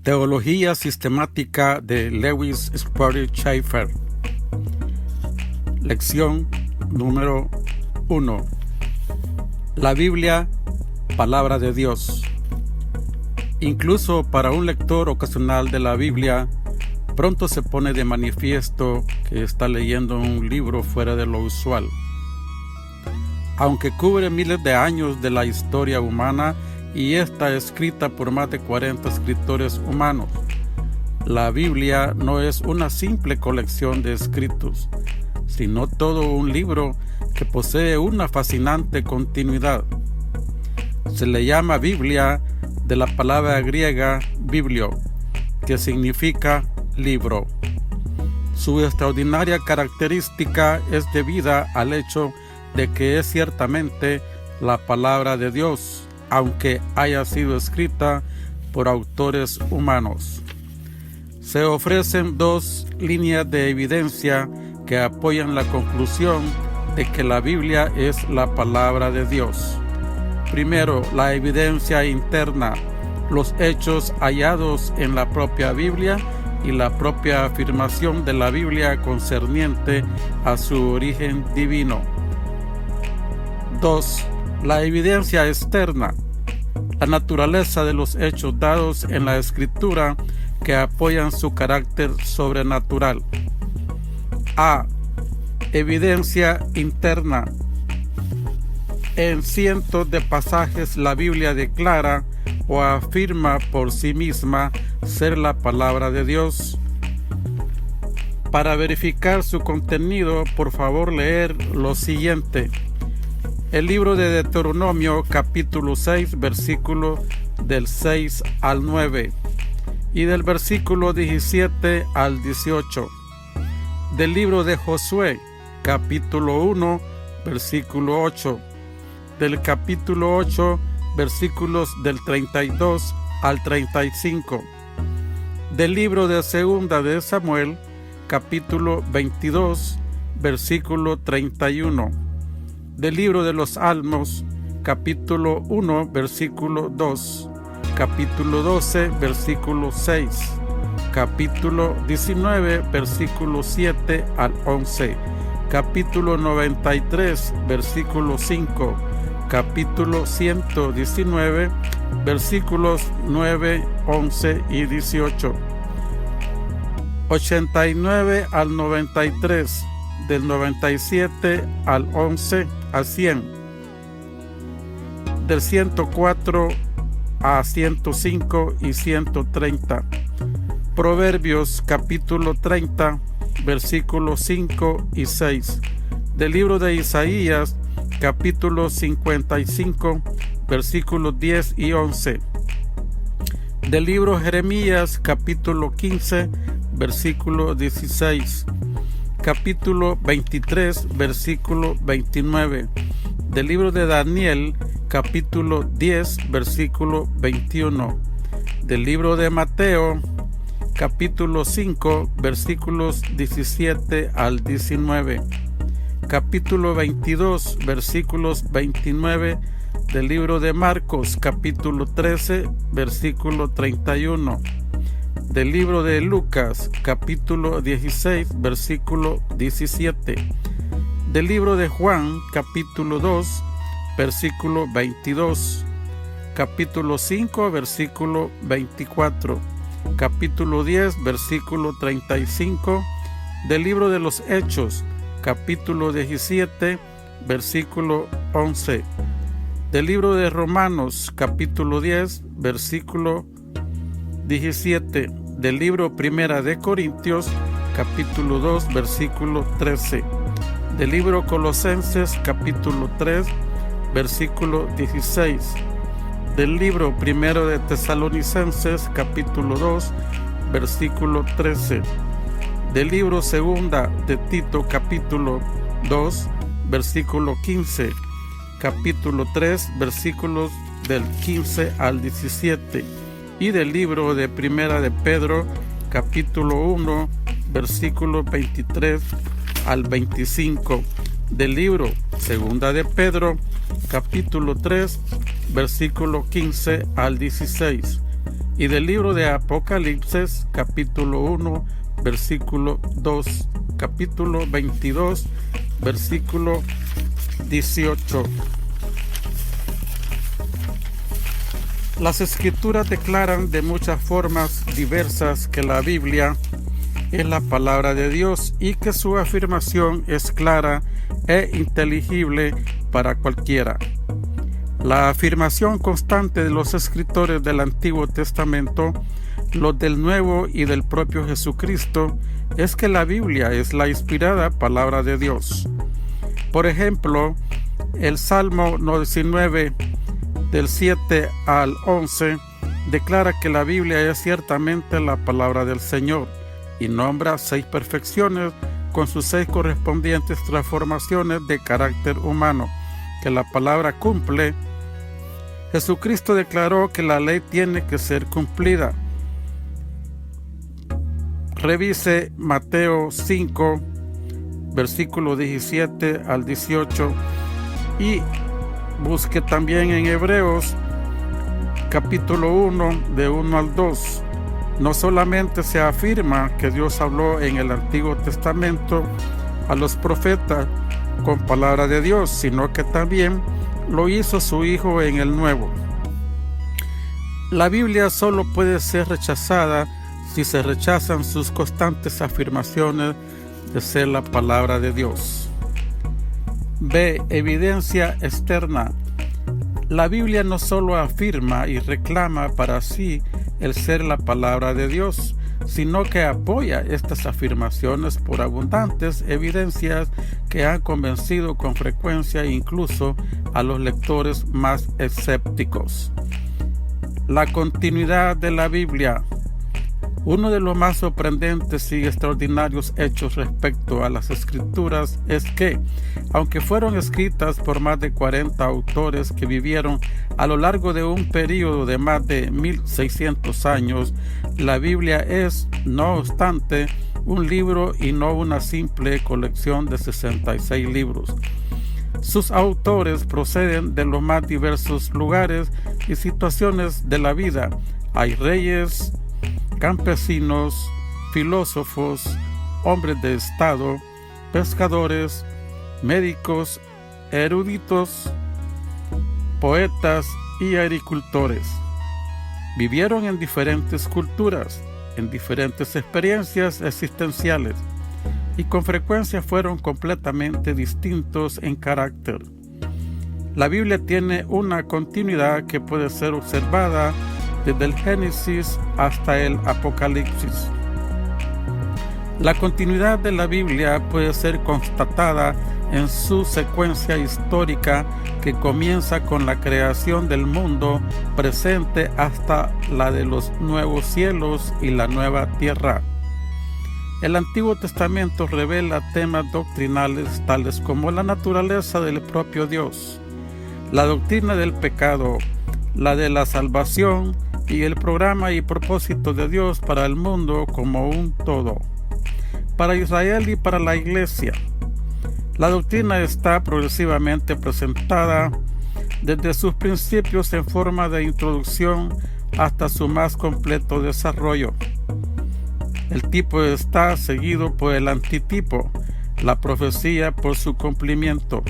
Teología sistemática de Lewis Sperry Chafer. Lección número 1. La Biblia, palabra de Dios. Incluso para un lector ocasional de la Biblia, pronto se pone de manifiesto que está leyendo un libro fuera de lo usual. Aunque cubre miles de años de la historia humana y está escrita por más de 40 escritores humanos, la Biblia no es una simple colección de escritos, sino todo un libro que posee una fascinante continuidad. Se le llama Biblia de la palabra griega biblio, que significa libro. Su extraordinaria característica es debida al hecho de que es ciertamente la palabra de Dios, aunque haya sido escrita por autores humanos. Se ofrecen dos líneas de evidencia que apoyan la conclusión de que la Biblia es la palabra de Dios. Primero, la evidencia interna, los hechos hallados en la propia Biblia y la propia afirmación de la Biblia concerniente a su origen divino. 2. La evidencia externa, la naturaleza de los hechos dados en la Escritura que apoyan su carácter sobrenatural. A. Evidencia interna. En cientos de pasajes la Biblia declara o afirma por sí misma ser la palabra de Dios. Para verificar su contenido, por favor leer lo siguiente. El libro de Deuteronomio, capítulo 6, versículo del 6 al 9, y del versículo 17 al 18. Del libro de Josué, capítulo 1, versículo 8. Del capítulo 8, versículos del 32 al 35. Del libro de Segunda de Samuel, capítulo 22, versículo 31. Del libro de los Salmos, capítulo 1, versículo 2, capítulo 12, versículo 6, capítulo 19, versículo 7 al 11, capítulo 93, versículo 5, capítulo 119, versículos 9, 11 y 18, 89 al 93, del 97 al 11 al 100, del 104 a 105 y 130. Proverbios capítulo 30, versículos 5 y 6. Del libro de Isaías capítulo 55, versículos 10 y 11. Del libro Jeremías capítulo 15, versículo 16. Capítulo 23, versículo 29. Del libro de Daniel, capítulo 10, versículo 21. Del libro de Mateo, capítulo 5, versículos 17 al 19. Capítulo 22, versículos 29. Del libro de Marcos, capítulo 13, versículo 31. Del libro de Lucas, capítulo 16, versículo 17. Del libro de Juan, capítulo 2, versículo 22. Capítulo 5, versículo 24. Capítulo 10, versículo 35. Del libro de los Hechos, capítulo 17, versículo 11. Del libro de Romanos, capítulo 10, versículo 17. Del libro Primera de Corintios, capítulo 2, versículo 13. Del libro Colosenses, capítulo 3, versículo 16. Del libro Primero de Tesalonicenses, capítulo 2, versículo 13. Del libro Segunda de Tito, capítulo 2, versículo 15. Capítulo 3, versículos del 15 al 17. Y del libro de Primera de Pedro, capítulo 1, versículo 23 al 25. Del libro Segunda de Pedro, capítulo 3, versículo 15 al 16. y del libro de Apocalipsis, capítulo 1, versículo 2, capítulo 22, versículo 18. Las Escrituras declaran de muchas formas diversas que la Biblia es la palabra de Dios y que su afirmación es clara e inteligible para cualquiera. La afirmación constante de los escritores del Antiguo Testamento, los del Nuevo y del propio Jesucristo, es que la Biblia es la inspirada palabra de Dios. Por ejemplo, el Salmo 19, del 7 al 11, declara que la Biblia es ciertamente la palabra del Señor y nombra 6 perfecciones con sus 6 correspondientes transformaciones de carácter humano que la palabra cumple. Jesucristo declaró que la ley tiene que ser cumplida. Revise Mateo 5, versículo 17 al 18 y busque también en Hebreos capítulo 1, de 1 al 2. No solamente se afirma que Dios habló en el Antiguo Testamento a los profetas con palabra de Dios, sino que también lo hizo su Hijo en el Nuevo. La Biblia solo puede ser rechazada si se rechazan sus constantes afirmaciones de ser la palabra de Dios. B. Evidencia externa. La Biblia no solo afirma y reclama para sí el ser la palabra de Dios, sino que apoya estas afirmaciones por abundantes evidencias que han convencido con frecuencia incluso a los lectores más escépticos. La continuidad de la Biblia. Uno de los más sorprendentes y extraordinarios hechos respecto a las Escrituras es que, aunque fueron escritas por más de 40 autores que vivieron a lo largo de un período de más de 1600 años, la Biblia es, no obstante, un libro y no una simple colección de 66 libros. Sus autores proceden de los más diversos lugares y situaciones de la vida. Hay reyes, campesinos, filósofos, hombres de estado, pescadores, médicos, eruditos, poetas y agricultores. Vivieron en diferentes culturas, en diferentes experiencias existenciales y con frecuencia fueron completamente distintos en carácter. La Biblia tiene una continuidad que puede ser observada desde el Génesis hasta el Apocalipsis. La continuidad de la Biblia puede ser constatada en su secuencia histórica que comienza con la creación del mundo presente hasta la de los nuevos cielos y la nueva tierra. El Antiguo Testamento revela temas doctrinales tales como la naturaleza del propio Dios, la doctrina del pecado, la de la salvación y el programa y propósito de Dios para el mundo como un todo, para Israel y para la Iglesia. La doctrina está progresivamente presentada desde sus principios en forma de introducción hasta su más completo desarrollo. El tipo está seguido por el antitipo, la profecía por su cumplimiento.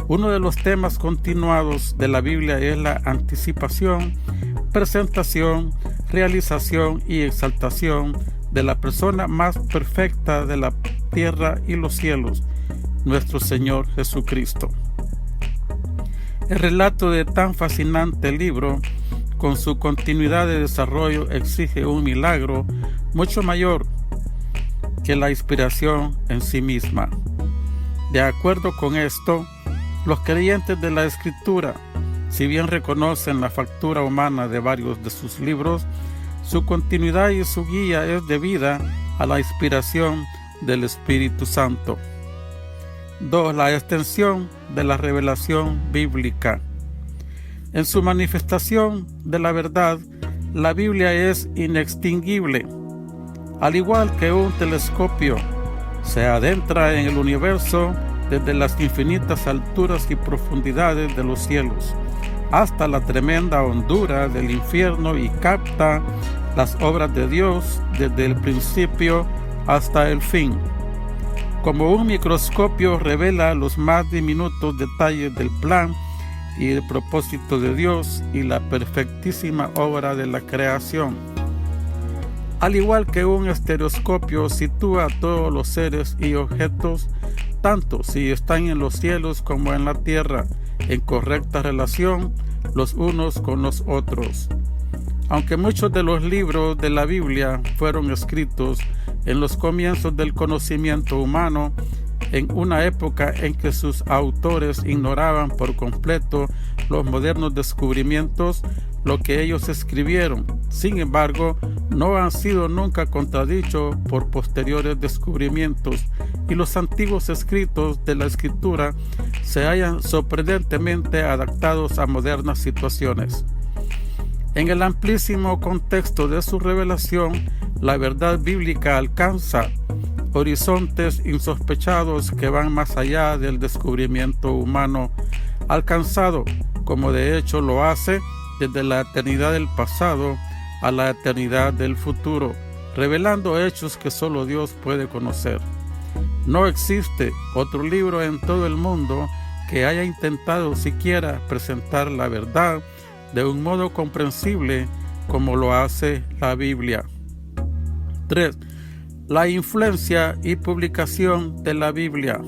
Uno de los temas continuados de la Biblia es la anticipación, presentación, realización y exaltación de la persona más perfecta de la tierra y los cielos, nuestro Señor Jesucristo. El relato de tan fascinante libro, con su continuidad de desarrollo, exige un milagro mucho mayor que la inspiración en sí misma. De acuerdo con esto, los creyentes de la Escritura, si bien reconocen la factura humana de varios de sus libros, su continuidad y su guía es debida a la inspiración del Espíritu Santo. 2. La extensión de la revelación bíblica. En su manifestación de la verdad, la Biblia es inextinguible. Al igual que un telescopio se adentra en el universo desde las infinitas alturas y profundidades de los cielos, hasta la tremenda hondura del infierno y capta las obras de Dios desde el principio hasta el fin. Como un microscopio revela los más diminutos detalles del plan y el propósito de Dios y la perfectísima obra de la creación. Al igual que un estereoscopio sitúa a todos los seres y objetos, tanto si están en los cielos como en la tierra, en correcta relación los unos con los otros. Aunque muchos de los libros de la Biblia fueron escritos en los comienzos del conocimiento humano, en una época en que sus autores ignoraban por completo los modernos descubrimientos, lo que ellos escribieron, sin embargo, no han sido nunca contradichos por posteriores descubrimientos, y los antiguos escritos de la Escritura se hallan sorprendentemente adaptados a modernas situaciones. En el amplísimo contexto de su revelación, la verdad bíblica alcanza horizontes insospechados que van más allá del descubrimiento humano alcanzado, como de hecho lo hace desde la eternidad del pasado a la eternidad del futuro, revelando hechos que solo Dios puede conocer. No existe otro libro en todo el mundo que haya intentado siquiera presentar la verdad de un modo comprensible como lo hace la Biblia. 3. La influencia y publicación de la Biblia.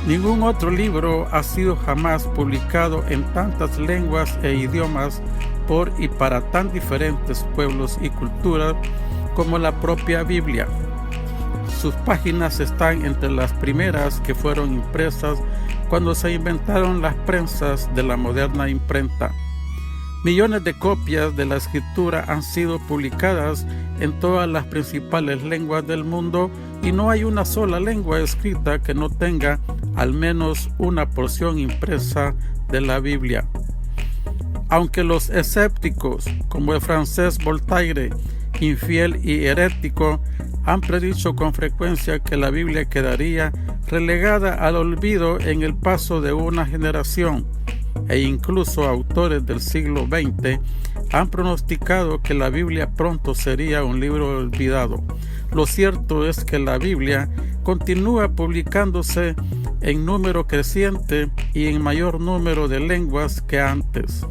Ningún otro libro ha sido jamás publicado en tantas lenguas e idiomas por y para tan diferentes pueblos y culturas como la propia Biblia. Sus páginas están entre las primeras que fueron impresas cuando se inventaron las prensas de la moderna imprenta. Millones de copias de la Escritura han sido publicadas en todas las principales lenguas del mundo y no hay una sola lengua escrita que no tenga al menos una porción impresa de la Biblia. Aunque los escépticos, como el francés Voltaire, infiel y herético, han predicho con frecuencia que la Biblia quedaría relegada al olvido en el paso de una generación, e incluso autores del siglo XX han pronosticado que la Biblia pronto sería un libro olvidado. Lo cierto es que la Biblia continúa publicándose en número creciente y en mayor número de lenguas que antes.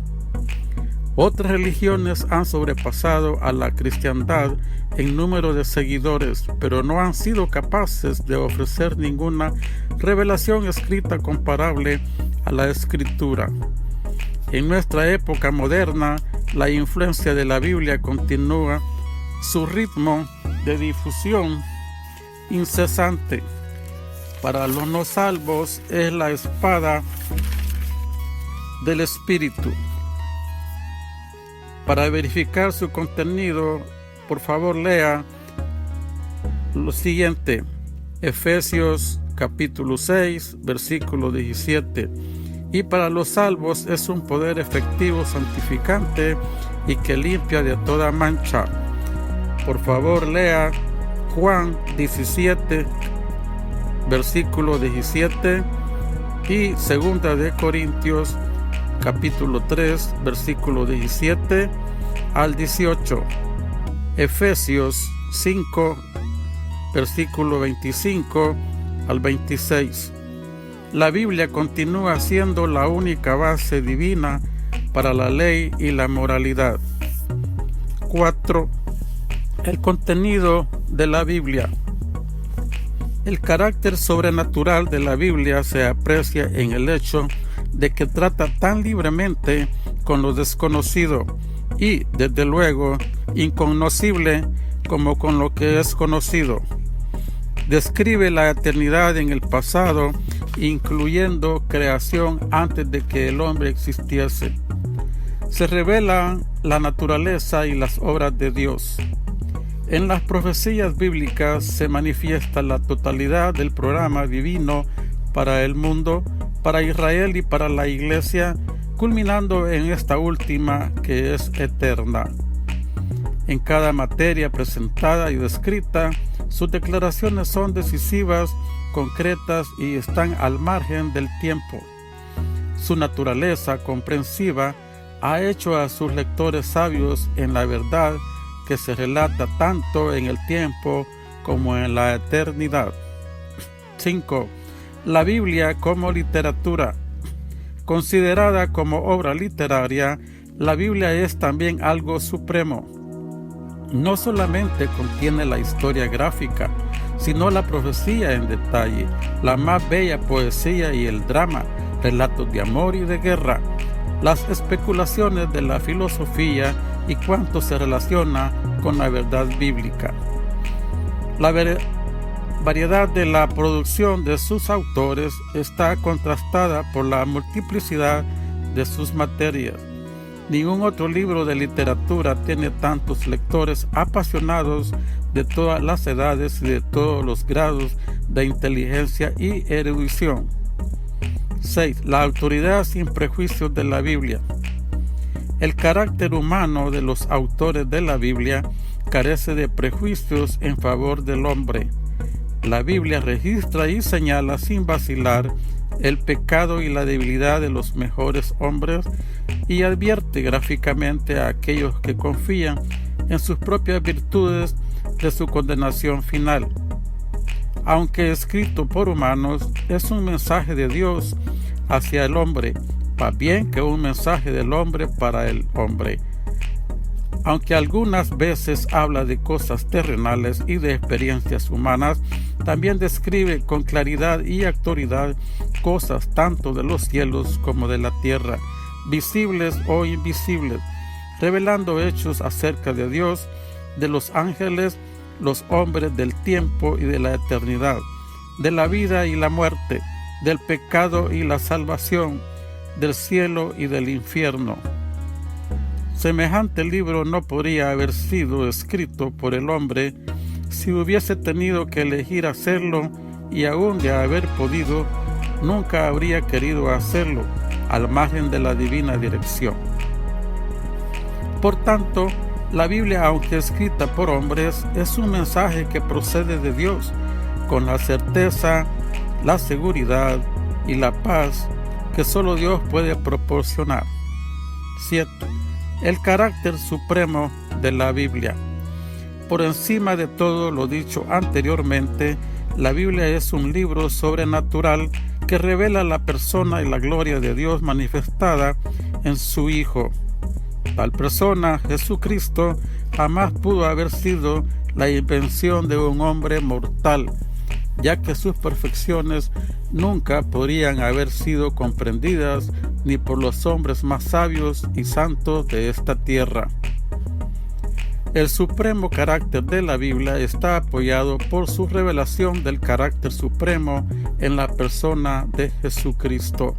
Otras religiones han sobrepasado a la cristiandad en número de seguidores, pero no han sido capaces de ofrecer ninguna revelación escrita comparable a la Escritura. En nuestra época moderna, la influencia de la Biblia continúa su ritmo de difusión incesante. Para los no salvos es la espada del Espíritu. Para verificar su contenido, por favor lea lo siguiente: Efesios capítulo 6, versículo 17. Y para los salvos es un poder efectivo, santificante y que limpia de toda mancha. Por favor lea Juan 17, versículo 17 y segunda de Corintios capítulo 3, versículo 17 al 18. Efesios 5, versículo 25 al 26. La Biblia continúa siendo la única base divina para la ley y la moralidad. 4. El contenido de la Biblia. El carácter sobrenatural de la Biblia se aprecia en el hecho de que trata tan libremente con lo desconocido y, desde luego, incognoscible como con lo que es conocido. Describe la eternidad en el pasado, incluyendo creación antes de que el hombre existiese. Se revela la naturaleza y las obras de Dios. En las profecías bíblicas se manifiesta la totalidad del programa divino para el mundo, para Israel y para la Iglesia, culminando en esta última que es eterna. En cada materia presentada y descrita, sus declaraciones son decisivas, concretas y están al margen del tiempo. Su naturaleza comprensiva ha hecho a sus lectores sabios en la verdad que se relata tanto en el tiempo como en la eternidad. 5. La Biblia como literatura. Considerada como obra literaria, la Biblia es también algo supremo. No solamente contiene la historia gráfica, sino la profecía en detalle, la más bella poesía y el drama, relatos de amor y de guerra, las especulaciones de la filosofía y cuánto se relaciona con la verdad bíblica. La variedad de la producción de sus autores está contrastada por la multiplicidad de sus materias. Ningún otro libro de literatura tiene tantos lectores apasionados de todas las edades y de todos los grados de inteligencia y erudición. 6. La autoridad sin prejuicios de la Biblia. El carácter humano de los autores de la Biblia carece de prejuicios en favor del hombre. La Biblia registra y señala sin vacilar el pecado y la debilidad de los mejores hombres y advierte gráficamente a aquellos que confían en sus propias virtudes de su condenación final. Aunque escrito por humanos, es un mensaje de Dios hacia el hombre, más bien que un mensaje del hombre para el hombre. Aunque algunas veces habla de cosas terrenales y de experiencias humanas, también describe con claridad y autoridad cosas tanto de los cielos como de la tierra, visibles o invisibles, revelando hechos acerca de Dios, de los ángeles, los hombres del tiempo y de la eternidad, de la vida y la muerte, del pecado y la salvación, del cielo y del infierno. Semejante libro no podría haber sido escrito por el hombre si hubiese tenido que elegir hacerlo, y aun de haber podido, nunca habría querido hacerlo, al margen de la divina dirección. Por tanto, la Biblia, aunque escrita por hombres, es un mensaje que procede de Dios, con la certeza, la seguridad y la paz que solo Dios puede proporcionar. 7. El carácter supremo de la Biblia. Por encima de todo lo dicho anteriormente, la Biblia es un libro sobrenatural que revela la persona y la gloria de Dios manifestada en su Hijo. Tal persona, Jesucristo, jamás pudo haber sido la invención de un hombre mortal, ya que sus perfecciones nunca podrían haber sido comprendidas ni por los hombres más sabios y santos de esta tierra. El supremo carácter de la Biblia está apoyado por su revelación del carácter supremo en la persona de Jesucristo.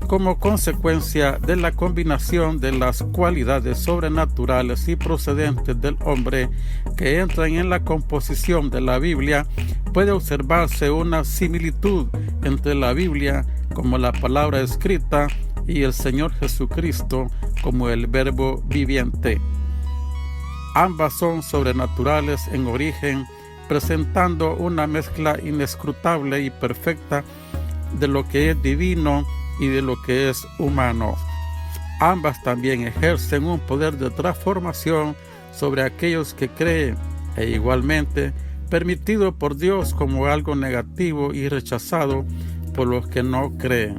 Como consecuencia de la combinación de las cualidades sobrenaturales y procedentes del hombre que entran en la composición de la Biblia, puede observarse una similitud entre la Biblia como la palabra escrita y el Señor Jesucristo como el Verbo viviente. Ambas son sobrenaturales en origen, presentando una mezcla inescrutable y perfecta de lo que es divino y de lo que es humano. Ambas también ejercen un poder de transformación sobre aquellos que creen, e igualmente permitido por Dios como algo negativo y rechazado por los que no creen.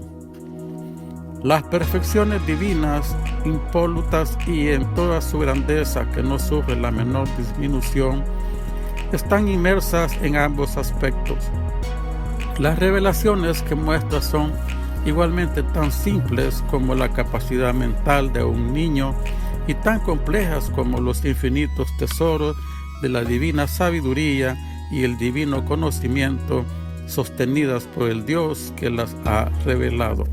Las perfecciones divinas, impolutas y en toda su grandeza que no sufre la menor disminución, están inmersas en ambos aspectos. Las revelaciones que muestra son igualmente tan simples como la capacidad mental de un niño y tan complejas como los infinitos tesoros de la divina sabiduría y el divino conocimiento sostenidas por el Dios que las ha revelado.